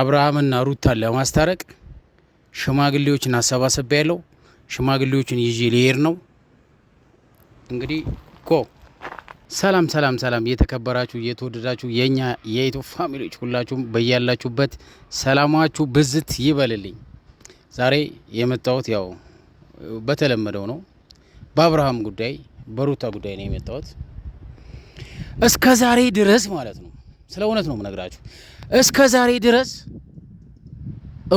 አብርሃምና ሩታን ለማስታረቅ ሽማግሌዎችን አሰባሰብ ያለው ሽማግሌዎችን ይዤ ልሄድ ነው። እንግዲህ ሰላም ሰላም ሰላም፣ እየተከበራችሁ እየተወደዳችሁ የኛ የኢትዮ ፋሚሊዎች ሁላችሁም በያላችሁበት ሰላማችሁ ብዝት ይበልልኝ። ዛሬ የመጣሁት ያው በተለመደው ነው፣ በአብርሃም ጉዳይ በሩታ ጉዳይ ነው የመጣሁት። እስከ ዛሬ ድረስ ማለት ነው፣ ስለ እውነት ነው የምነግራችሁ። እስከ ዛሬ ድረስ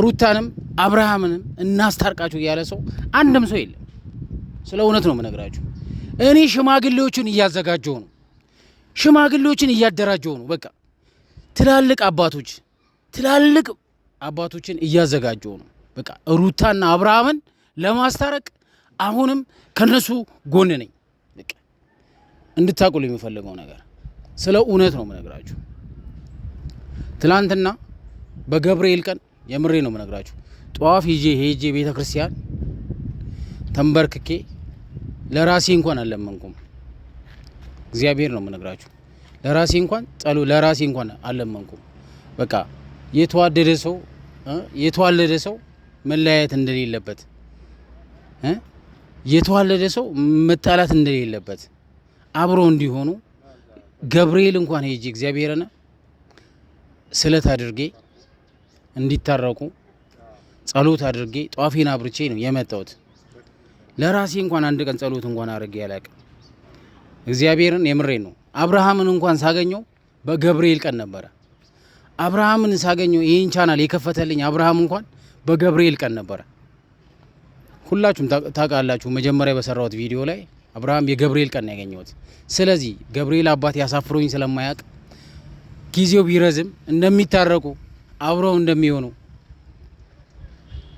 ሩታንም አብርሃምንም እናስታርቃችሁ ያለ ሰው አንድም ሰው የለም። ስለ እውነት ነው የምነግራችሁ። እኔ ሽማግሌዎችን እያዘጋጀው ነው፣ ሽማግሌዎችን እያደራጀው ነው። በቃ ትላልቅ አባቶችን እያዘጋጀው ነው። በቃ ሩታና አብርሃምን ለማስታረቅ አሁንም ከነሱ ጎን ነኝ። በቃ እንድታቁል የሚፈልገው ነገር ስለ እውነት ነው የምነግራችሁ። ትላንትና በገብርኤል ቀን የምሬ ነው የምነግራችሁ፣ ጧፍ ይዤ ሄጄ ቤተ ክርስቲያን ተንበርክኬ ለራሴ እንኳን አልለመንኩም። እግዚአብሔር ነው የምነግራችሁ፣ ለራሴ እንኳን አልለመንኩም። በቃ የተዋለደ ሰው መለያየት እንደሌለበት፣ የተዋለደ ሰው መጣላት እንደሌለበት፣ አብሮ እንዲሆኑ ገብርኤል እንኳን ሄጄ እግዚአብሔርን ስለት አድርጌ እንዲታረቁ ጸሎት አድርጌ ጧፌን አብርቼ ነው የመጣሁት። ለራሴ እንኳን አንድ ቀን ጸሎት እንኳን አድርጌ አላውቅም። እግዚአብሔርን የምሬ ነው። አብርሃምን እንኳን ሳገኘው በገብርኤል ቀን ነበረ። አብርሃምን ሳገኘው ይህን ቻናል የከፈተልኝ አብርሃም እንኳን በገብርኤል ቀን ነበረ። ሁላችሁም ታውቃላችሁ፣ መጀመሪያ በሰራሁት ቪዲዮ ላይ አብርሃም የገብርኤል ቀን ነው ያገኘሁት። ስለዚህ ገብርኤል አባት ያሳፍሮኝ ስለማያውቅ ጊዜው ቢረዝም እንደሚታረቁ አብረው እንደሚሆኑ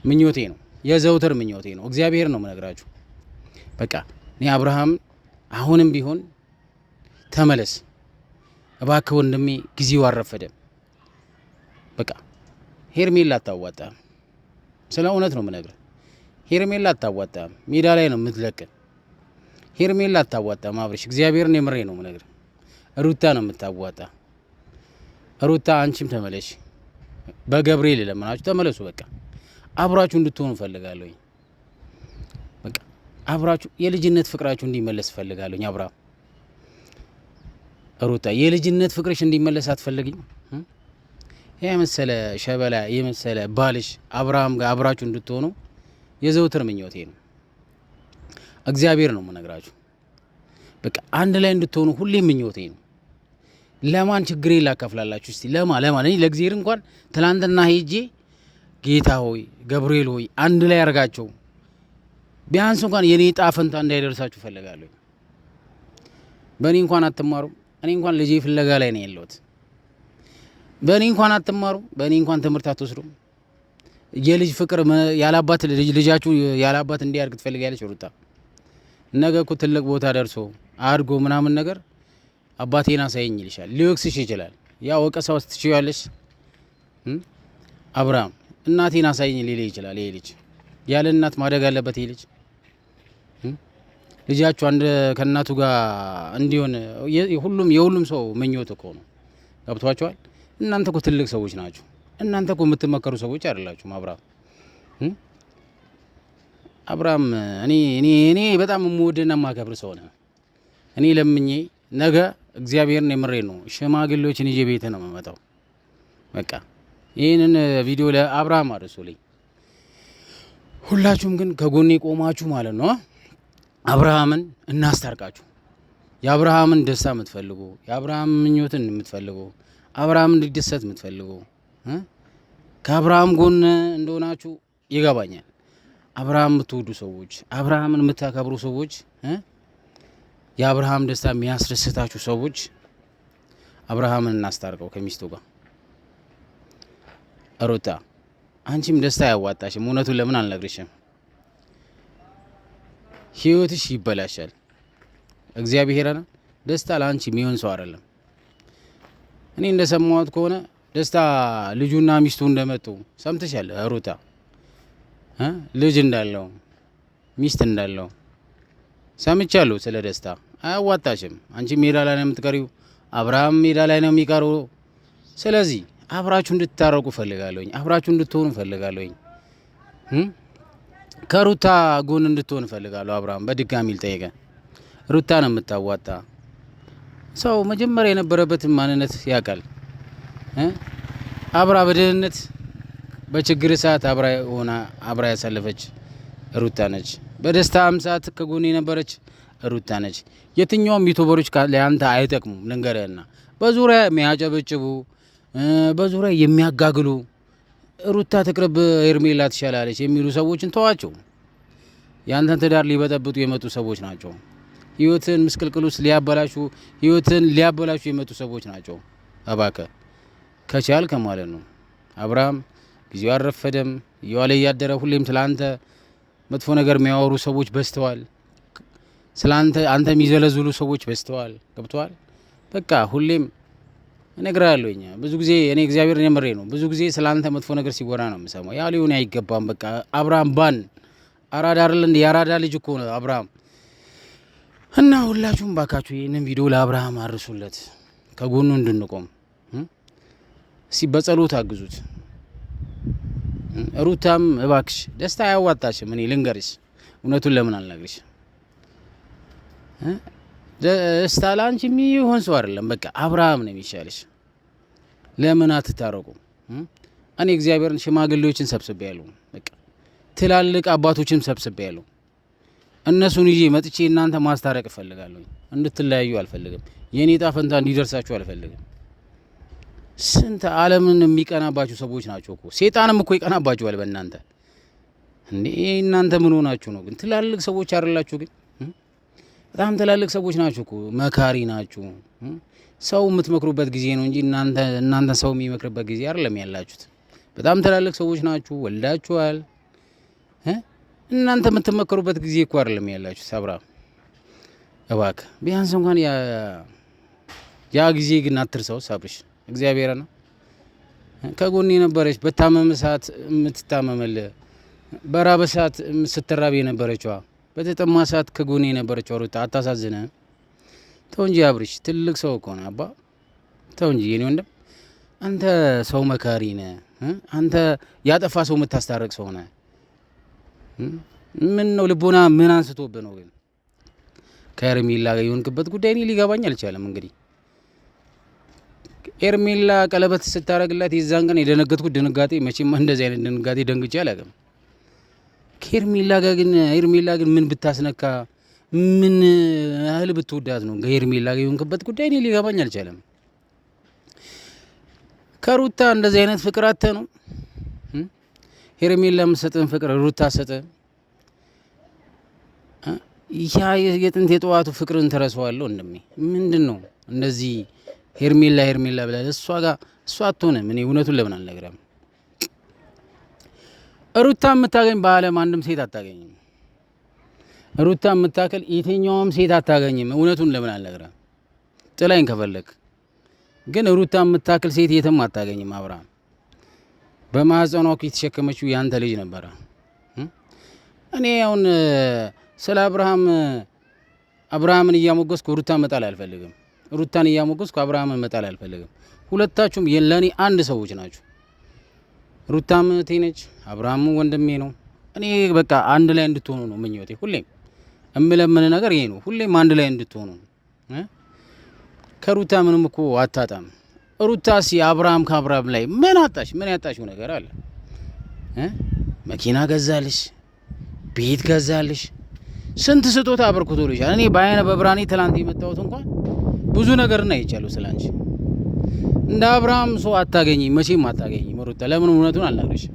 ምኞቴ ነው፣ የዘውትር ምኞቴ ነው። እግዚአብሔር ነው የምነግራችሁ። በቃ እኔ አብርሃም አሁንም ቢሆን ተመለስ እባክህ ወንድሜ፣ ጊዜው አልረፈደም። በቃ ሄርሜላ አታዋጣም። ስለ እውነት ነው የምነግርህ። ሄርሜላ አታዋጣም። ሜዳ ላይ ነው የምትለቅን። ሄርሜላ አታዋጣም። አብርሽ እግዚአብሔርን የምሬ ነው የምነግርህ። ሩታ ነው የምታዋጣ። ሩታ አንቺም ተመለሽ፣ በገብርኤል ለምናችሁ ተመለሱ። በቃ አብራችሁ እንድትሆኑ ፈልጋለሁ። በቃ አብራችሁ የልጅነት ፍቅራችሁ እንዲመለስ ፈልጋለሁ። አብርሃም ሩታ የልጅነት ፍቅርሽ እንዲመለስ አትፈልግኝ? የመሰለ ሸበላ የመሰለ ባልሽ አብርሃም ጋር አብራችሁ እንድትሆኑ የዘውትር ምኞቴ ነው። እግዚአብሔር ነው የምነግራችሁ። በቃ አንድ ላይ እንድትሆኑ ሁሌ ምኞቴ ነው። ለማን ችግሬ ላካፍላላችሁ? እስቲ ለማን እኔ ለእግዚአብሔር እንኳን ትላንትና ሄጄ ጌታ ሆይ ገብርኤል ሆይ አንድ ላይ አርጋቸው፣ ቢያንስ እንኳን የኔ ዕጣ ፈንታ እንዳይደርሳችሁ ፈልጋለሁ። በእኔ እንኳን አትማሩ። እኔ እንኳን ልጄ ፍለጋ ላይ ነው ያለሁት። በእኔ እንኳን አትማሩ። በእኔ እንኳን ትምህርት አትወስዱ። የልጅ ፍቅር ያላባት ልጃችሁ ያላባት እንዲያርግ ትፈልጋለች ሩታ። ነገ እኮ ትልቅ ቦታ ደርሶ አድጎ ምናምን ነገር አባቴን አሳየኝ ይልሻል፣ ሊወቅስሽ ይችላል። ያ ወቀሳ ውስጥ ትችያለሽ። አብርሃም እናቴን አሳየኝ ሊል ይችላል። ይሄ ልጅ ያለ እናት ማደግ አለበት። ይሄ ልጅ ልጃችሁ አንድ ከእናቱ ጋር እንዲሆን የሁሉም ሰው ምኞት እኮ ነው። ገብቷችኋል? እናንተ እኮ ትልቅ ሰዎች ናችሁ። እናንተ እኮ የምትመከሩ ሰዎች አይደላችሁም። አብርሃም እኔ በጣም የምወድና የማከብር ሰው ነኝ። እኔ ለምኜ ነገ እግዚአብሔርን የምሬ ነው ሽማግሌዎችን ይዤ ቤት ነው የምመጣው። በቃ ይህንን ቪዲዮ ለአብርሃም አድርሱልኝ። ሁላችሁም ግን ከጎኔ ቆማችሁ ማለት ነው አብርሃምን እናስታርቃችሁ። የአብርሃምን ደስታ የምትፈልጉ፣ የአብርሃም ምኞትን የምትፈልጉ፣ አብርሃም እንዲደሰት የምትፈልጉ ከአብርሃም ጎን እንደሆናችሁ ይገባኛል። አብርሃም የምትወዱ ሰዎች፣ አብርሃምን የምታከብሩ ሰዎች፣ የአብርሃም ደስታ የሚያስደስታችሁ ሰዎች አብርሃምን እናስታርቀው ከሚስቱ ጋር። ሩታ አንቺም ደስታ ያዋጣሽም። እውነቱን ለምን አልነግርሽም? ህይወትሽ ይበላሻል። እግዚአብሔርን ደስታ ለአንቺ የሚሆን ሰው አይደለም። እኔ እንደሰማሁት ከሆነ ደስታ ልጁና ሚስቱ እንደመጡ ሰምተሻል ሩታ? ልጅ እንዳለው ሚስት እንዳለው ሰምቻለሁ። ስለ ደስታ አያዋጣሽም። አንቺ ሜዳ ላይ ነው የምትቀሪው፣ አብርሃም ሜዳ ላይ ነው የሚቀረው። ስለዚህ አብራችሁ እንድትታረቁ ፈልጋለሁኝ። አብራችሁ እንድትሆኑ ፈልጋለሁኝ። ከሩታ ጎን እንድትሆን ፈልጋለሁ። አብርሃም በድጋሚ ልጠይቀ ሩታ ነው የምታዋጣ። ሰው መጀመሪያ የነበረበትን ማንነት ያውቃል። አብራ በደህንነት በችግር ሰዓት አብራ ያሳለፈች ሩታ ነች። በደስታም ሰዓት ከጎን የነበረች ሩታ ነች። የትኛውም ዩቱበሮች ለአንተ አይጠቅሙም ልንገርህና፣ በዙሪያ የሚያጨበጭቡ በዙሪያ የሚያጋግሉ ሩታ ትቅርብ ሄርሜላ ትሻላለች የሚሉ ሰዎችን ተዋቸው። ያንተን ትዳር ሊበጠብጡ የመጡ ሰዎች ናቸው። ህይወትን ምስቅልቅል ውስጥ ሊያበላሹ የመጡ ሰዎች ናቸው። እባክህ ከቻልክ ማለት ነው። አብርሃም ጊዜው አልረፈደም። እየዋለ እያደረ ሁሌም ስላንተ መጥፎ ነገር የሚያወሩ ሰዎች በዝተዋል። ስላንተ የሚዘለዝሉ ሰዎች በዝተዋል። ገብተዋል። በቃ ሁሌም እነግርሃለሁኝ። ብዙ ጊዜ እኔ እግዚአብሔር የምሬ ነው። ብዙ ጊዜ ስላንተ መጥፎ ነገር ሲወራ ነው የምሰማው። ያ ሊሆን አይገባም። በቃ አብርሃም አራዳ አይደል እንዴ? የአራዳ ልጅ እኮ ነው አብርሃም። እና ሁላችሁም ባካችሁ ይህንን ቪዲዮ ለአብርሃም አርሱለት፣ ከጎኑ እንድንቆም በጸሎት አግዙት። ሩታም እባክሽ ደስታ አያዋጣሽም። እኔ ልንገርሽ፣ እውነቱን ለምን አልነግርሽ? ደስታ ላንቺ የሚሆን ሰው አይደለም። በቃ አብርሃም ነው የሚሻልሽ። ለምን አትታረቁ? እኔ እግዚአብሔርን ሽማግሌዎችን ሰብስቤያለሁ። በቃ ትላልቅ አባቶችን ሰብስቤያለሁ። እነሱን ይዤ መጥቼ እናንተ ማስታረቅ እፈልጋለሁ። እንድትለያዩ አልፈልግም። የኔ ዕጣ ፈንታ እንዲደርሳችሁ አልፈልግም። ስንት ዓለምን የሚቀናባችሁ ሰዎች ናቸው እኮ። ሴጣንም እኮ ይቀናባችኋል በእናንተ። እንዴ እናንተ ምን ሆናችሁ ነው ግን? ትላልቅ ሰዎች አይደላችሁ ግን? በጣም ትላልቅ ሰዎች ናችሁ እኮ። መካሪ ናችሁ። ሰው የምትመክሩበት ጊዜ ነው እንጂ እናንተ ሰው የሚመክርበት ጊዜ አይደለም ያላችሁት። በጣም ትላልቅ ሰዎች ናችሁ። ወልዳችኋል። እናንተ የምትመከሩበት ጊዜ እኮ አይደለም ያላችሁት። አብርሃም እባክህ ቢያንስ እንኳን ያ ጊዜ ግን አትርሳው። አብርሽ እግዚአብሔር ነው ከጎን የነበረች፣ በታመመ ሰዓት የምትታመመልህ፣ በራበ ሰዓት ስትራብ የነበረችዋ፣ በተጠማ ሰዓት ከጎን የነበረችው ሩታ አታሳዝንህም? ተው እንጂ አብርሽ፣ ትልቅ ሰው እኮ ነው አባ። ተው እንጂ የኔ ወንድም፣ አንተ ሰው መካሪ ነህ። አንተ ያጠፋ ሰው የምታስታርቅ ሰው ነህ። ምን ነው ልቦና ምን አንስቶብህ ነው ግን? ከኤርሜላ ጋር የሆንክበት ጉዳይ እኔ ሊገባኝ አልቻለም። እንግዲህ ኤርሜላ ቀለበት ስታረግላት የዛን ቀን የደነገጥኩት ድንጋጤ መቼም እንደዚህ አይነት ድንጋጤ ደንግጬ አላውቅም። ከኤርሜላ ግን ምን ብታስነካ ምን ያህል ብትወዳት ነው ከኤርሜላ ጋር የሆንክበት ጉዳይ እኔ ሊገባኝ አልቻለም። ከሩታ እንደዚህ አይነት ፍቅር አተ ነው ሄርሜላ የምትሰጥህን ፍቅር ሩታ ሰጠ። ያ የጥንት የጠዋቱ ፍቅርን ተረሳዋለሁ። ምንድን ነው እንደዚህ ሄርሜላ ብላ እሷ አትሆንም። እኔ እውነቱን ለምን አልነግረም? ሩታ የምታገኝ በዓለም አንድም ሴት አታገኝም። ሩታ የምታከል የትኛውም ሴት አታገኝም። እውነቱን ለምን አልነግረም? ጥላኝ ከፈለግ ግን ሩታ የምታክል ሴት የትም አታገኝም። አብርሃም በማህፀኗ የተሸከመችው ያንተ ልጅ ነበረ። እኔ አሁን ስለ አብርሃምን እያሞገስኩ ሩታን መጣል አልፈልግም። ሩታን እያሞገስኩ አብርሃምን መጣል አልፈልግም። ሁለታችሁም ለእኔ አንድ ሰዎች ናችሁ። ሩታም እህቴ ነች፣ አብርሃም ወንድሜ ነው። እኔ በቃ አንድ ላይ እንድትሆኑ ነው ምኞቴ። ሁሌም እምለምን ነገር ይሄ ነው። ሁሌም አንድ ላይ እንድትሆኑ ነው። ከሩታ ምንም እኮ አታጣም። ሩታስ ከአብርሃም ላይ ምን አጣሽ? ምን ያጣሽው ነገር አለ? መኪና ገዛልሽ፣ ቤት ገዛልሽ፣ ስንት ስጦታ አበርክቶልሻል። እኔ በብርሃኔ ትላንት የመጣሁት እንኳን ብዙ ነገር እና ይቻሉ ስላንቺ እንደ አብርሃም ሰው አታገኝም፣ መቼም አታገኝም። ሩታ ለምን እውነቱን አልነግርሽም?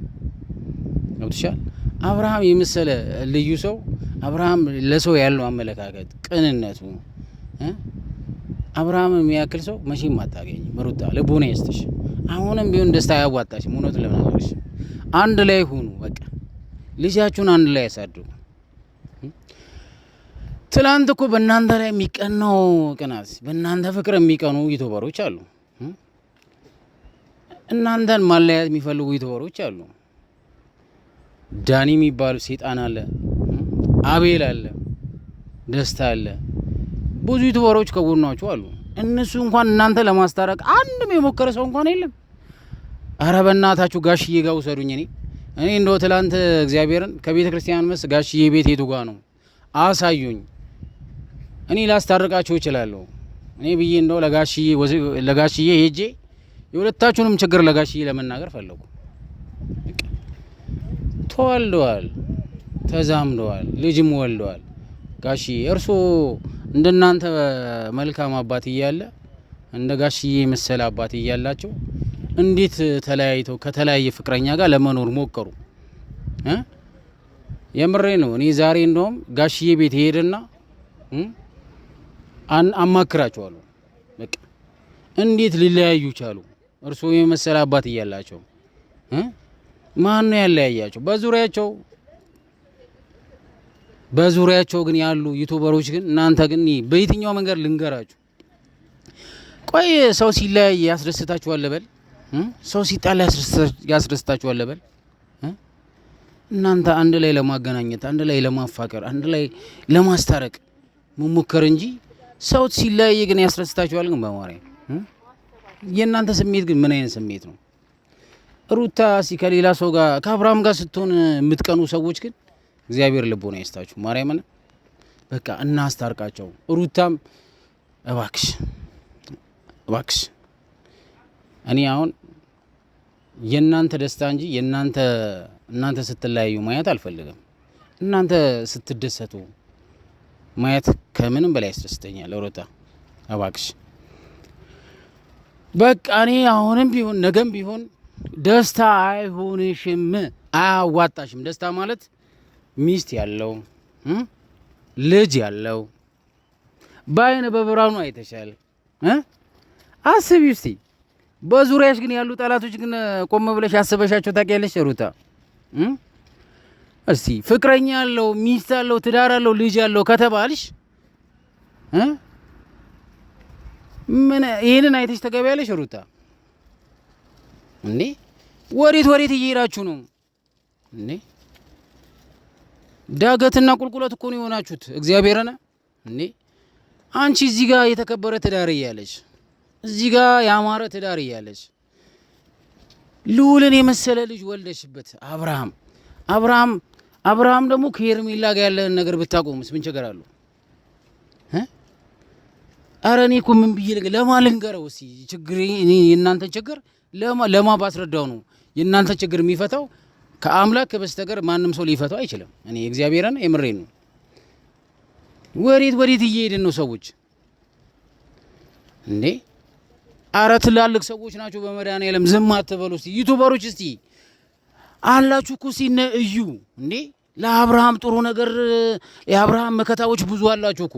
ገብቶሻል? አብርሃም የመሰለ ልዩ ሰው፣ አብርሃም ለሰው ያለው አመለካከት፣ ቅንነቱ፣ አብርሃም የሚያክል ሰው መቼም አታገኝም። ሩታ ልቦና ይስጥሽ። አሁንም ቢሆን ደስታ አያዋጣሽም። እውነቱን ለምን አልነግርሽም? አንድ ላይ ሁኑ። በቃ ልጃችሁን አንድ ላይ ያሳድጉ። ትላንት እኮ በእናንተ ላይ የሚቀናው ቅናት፣ በእናንተ ፍቅር የሚቀኑ ዩቱበሮች አሉ። እናንተን ማለያት የሚፈልጉ ዩቱበሮች አሉ። ዳኒ የሚባሉ ሴጣን አለ፣ አቤል አለ፣ ደስታ አለ፣ ብዙ ዩቱበሮች ከጎናችሁ አሉ። እነሱ እንኳን እናንተ ለማስታረቅ አንድም የሞከረ ሰው እንኳን የለም። አረ በእናታችሁ ጋሽዬ ጋር ውሰዱኝ። እኔ እንደው ትላንት እግዚአብሔርን ከቤተ ክርስቲያን መስ ጋሽዬ ቤት የቱ ጋ ነው አሳዩኝ። እኔ ላስታርቃችሁ እችላለሁ። እኔ ብዬ እንደው ለጋሽዬ ሄጄ የሁለታችሁንም ችግር ለጋሽዬ ለመናገር ፈለጉ። ተዋልደዋል፣ ተዛምደዋል፣ ልጅም ወልደዋል። ጋሽዬ እርሶ እንደናንተ መልካም አባት እያለ እንደ ጋሽዬ መሰለ አባት እያላቸው እንዴት ተለያይተው ከተለያየ ፍቅረኛ ጋር ለመኖር ሞከሩ? የምሬ ነው። እኔ ዛሬ እንደውም ጋሽዬ ቤት ሄድና አማክራቸዋለሁ። በቃ እንዴት ሊለያዩ ቻሉ? እርሶ የመሰለ አባት እያላቸው ማን ነው ያለያያቸው? በዙሪያቸው ግን ያሉ ዩቲዩበሮች ግን እናንተ ግን በየትኛው መንገድ ልንገራችሁ? ቆይ ሰው ሲለያይ ያስደስታችኋል ልበል? ሰው ሲጣላ ያስደስታችኋል ልበል? እናንተ አንድ ላይ ለማገናኘት፣ አንድ ላይ ለማፋቀር፣ አንድ ላይ ለማስታረቅ መሞከር እንጂ ሰው ሲለያይ ግን ያስደስታችኋል? ግን በማርያም የእናንተ ስሜት ግን ምን አይነት ስሜት ነው? ሩታ ከሌላ ሰው ጋር ከአብርሃም ጋር ስትሆን የምትቀኑ ሰዎች ግን እግዚአብሔር ልቦና ይስጣችሁ። ማርያምን በቃ እናስታርቃቸው። ሩታም እባክሽ እኔ አሁን የእናንተ ደስታ እንጂ እናንተ ስትለያዩ ማየት አልፈልግም። እናንተ ስትደሰቱ ማየት ከምንም በላይ ያስደስተኛል። ሩታ እባክሽ በቃ እኔ አሁንም ቢሆን ነገም ቢሆን ደስታ አይሆንሽም፣ አያዋጣሽም። ደስታ ማለት ሚስት ያለው ልጅ ያለው በአይነ በብርሃኑ አይተሻል። አስቢ እስቲ። በዙሪያሽ ግን ያሉ ጠላቶች ግን ቆም ብለሽ አስበሻቸው ታውቂያለሽ? ሩታ እስቲ ፍቅረኛ ያለው ሚስት ያለው ትዳር ያለው ልጅ ያለው ከተባልሽ ምን ይሄንን አይተሽ ተገቢያለሽ? ሩታ እንዴ ወዴት እየሄዳችሁ ነው እንዴ? ዳገትና ቁልቁለት እኮ ነው የሆናችሁት። እግዚአብሔርና እንዴ አንቺ እዚህ ጋር የተከበረ ትዳር እያለሽ እዚህ ጋር ያማረ ትዳር እያለሽ ልዑልን የመሰለ ልጅ ወልደሽበት አብርሃም ደግሞ ከሄርሜላ ጋር ያለን ነገር ብታቆሙስ ምን ችግር አለው? አረ እኔ እኮ ምን ብዬ ለማን ልንገረው? እስኪ ችግር የእናንተ ችግር ለማ ባስረዳው ነው የእናንተ ችግር የሚፈታው ከአምላክ በስተቀር ማንም ሰው ሊፈታው አይችልም። እኔ እግዚአብሔርን የምሬን ነው። ወዴት እየሄድን ነው ሰዎች እንዴ? አረ ትላልቅ ሰዎች ናቸው። በመድኃኒዓለም ዝም አትበሉ። እስቲ ዩቲዩበሮች እስቲ አላችሁ እኮ ሲነ እዩ እንዴ ለአብርሃም ጥሩ ነገር የአብርሃም መከታዎች ብዙ አላችሁ እኮ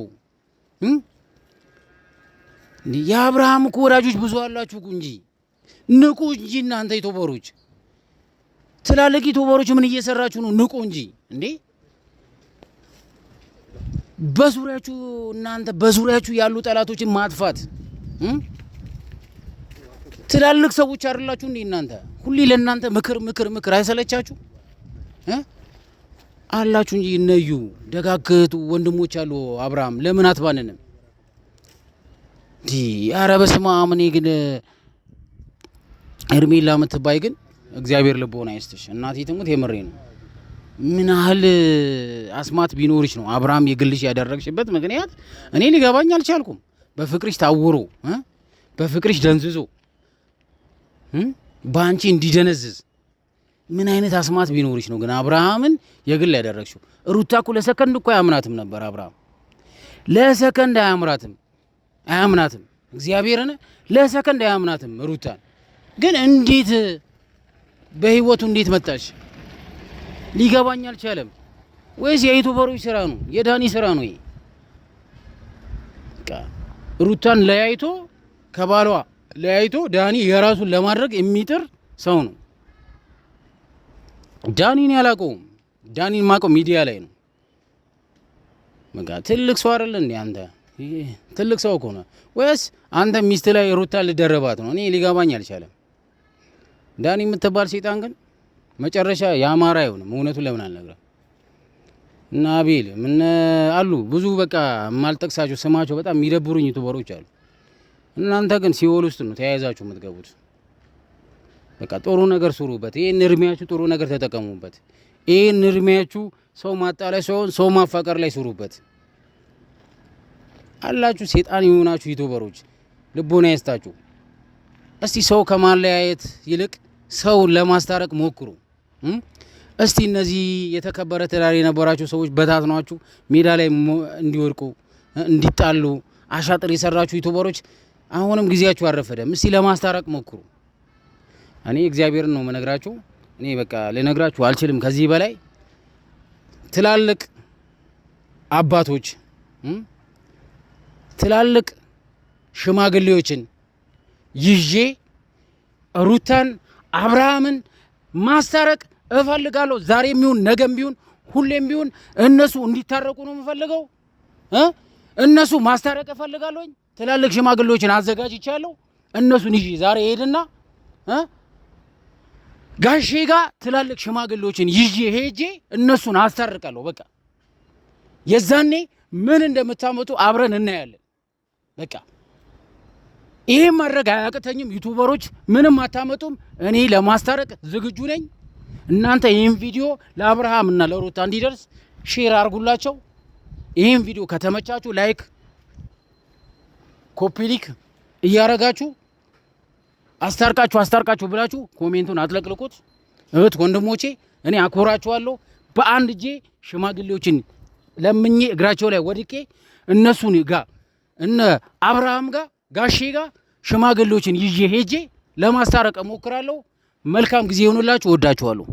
እንዴ የአብርሃም እኮ ወዳጆች ብዙ አላችሁ እንጂ ንቁ እንጂ እናንተ ዩቲዩበሮች፣ ትላልቅ ዩቲዩበሮች ምን እየሰራችሁ ነው? ንቁ እንጂ እንዴ በዙሪያችሁ ያሉ ጠላቶችን ማጥፋት ትላልቅ ሰዎች አይደላችሁ እንዴ እናንተ? ሁሌ ለእናንተ ምክር አይሰለቻችሁ አላችሁ እንጂ እነዩ ደጋግቱ ወንድሞች አሉ። አብርሃም ለምን አትባንንም? ኧረ በስመ አብ። እኔ ግን ሄርሜላ የምትባይ ግን እግዚአብሔር ልቦና ይስጥሽ። እናቴ ትሙት የምሬ ነው። ምን ያህል አስማት ቢኖርሽ ነው አብርሃም የግልሽ ያደረግሽበት ምክንያት እኔ ሊገባኝ አልቻልኩም። በፍቅርሽ ታውሮ በፍቅርሽ ደንዝዞ በአንቺ እንዲደነዝዝ ምን አይነት አስማት ቢኖርሽ ነው ግን አብርሃምን የግል ያደረግሽው? ሩታ እኮ ለሰከንድ እኮ አያምናትም ነበር። አብርሃም ለሰከንድ አያምናትም። እግዚአብሔርን ለሰከንድ አያምናትም ሩታን። ግን እንዴት በህይወቱ እንዴት መጣሽ? ሊገባኝ አልቻለም። ወይስ የዩቲዩበሮች ስራ ነው? የዳኒ ስራ ነው ይሄ? ሩታን ለያይቶ ከባሏ ለያይቶ ዳኒ የራሱን ለማድረግ የሚጥር ሰው ነው። ዳኒን ያላቀውም። ዳኒን ማቀው ሚዲያ ላይ ነው። በቃ ትልቅ ሰው አይደል እንዴ አንተ? ትልቅ ሰው እኮ ነው። ወይስ አንተ ሚስት ላይ ሩታ ልደረባት ነው? እኔ ሊገባኝ አልቻለም። ዳኒ የምትባል ሴጣን ግን መጨረሻ ያማረ አይሆንም። እውነቱን ለምን አልነግረም? እና አቤል ምን አሉ ብዙ በቃ የማልጠቅሳቸው ስማቸው በጣም የሚደብሩኝ ዩቲዩበሮች አሉ። እናንተ ግን ሲኦል ውስጥ ነው ተያይዛችሁ የምትገቡት። በቃ ጥሩ ነገር ስሩበት። ይሄን እድሜያችሁ ጥሩ ነገር ተጠቀሙበት። ይሄን እድሜያችሁ ሰው ማጣላይ ሳይሆን ሰው ማፋቀር ላይ ስሩበት። አላችሁ ሴጣን የሆናችሁ ዩቲዩበሮች ልቦና ያስታችሁ። እስቲ ሰው ከማለያየት ይልቅ ሰው ለማስታረቅ ሞክሩ። እስቲ እነዚህ የተከበረ ትዳር የነበራችሁ ሰዎች በታትኗችሁ ሜዳ ላይ እንዲወድቁ እንዲጣሉ አሻጥር የሰራችሁ ዩቲዩበሮች አሁንም ጊዜያችሁ አረፈደም። እስቲ ለማስታረቅ ሞክሩ። እኔ እግዚአብሔርን ነው መነግራችሁ። እኔ በቃ ልነግራችሁ አልችልም ከዚህ በላይ ትላልቅ አባቶች ትላልቅ ሽማግሌዎችን ይዤ ሩታን አብርሃምን ማስታረቅ እፈልጋለሁ። ዛሬም ቢሆን ነገም ቢሆን ሁሌም ቢሆን እነሱ እንዲታረቁ ነው የምፈልገው። እነሱ ማስታረቅ እፈልጋለሁ። ትላልቅ ሽማግሌዎችን አዘጋጅቻለሁ። እነሱን ይዤ ዛሬ ሄድና ጋሼ ጋር ትላልቅ ሽማግሌዎችን ይዤ ሄጄ እነሱን አስታርቃለሁ። በቃ የዛኔ ምን እንደምታመጡ አብረን እናያለን። በቃ ይሄን ማድረግ አያቅተኝም። ዩቲዩበሮች ምንም አታመጡም። እኔ ለማስታረቅ ዝግጁ ነኝ። እናንተ ይህን ቪዲዮ ለአብርሃም እና ለሩታ እንዲደርስ ሼር አድርጉላቸው። ይህን ቪዲዮ ከተመቻችሁ ላይክ፣ ኮፒ ሊክ እያረጋችሁ አስታርቃችሁ ብላችሁ ኮሜንቱን አጥለቅልቁት። እህት ወንድሞቼ እኔ አኮራችኋለሁ። በአንድ እጄ ሽማግሌዎችን ለምኜ እግራቸው ላይ ወድቄ እነሱን ጋር እነ አብርሃም ጋር ጋሼ ጋር ሽማግሌዎችን ይዤ ሄጄ ለማስታረቅ እሞክራለሁ። መልካም ጊዜ ይሁንላችሁ። ወዳችኋለሁ።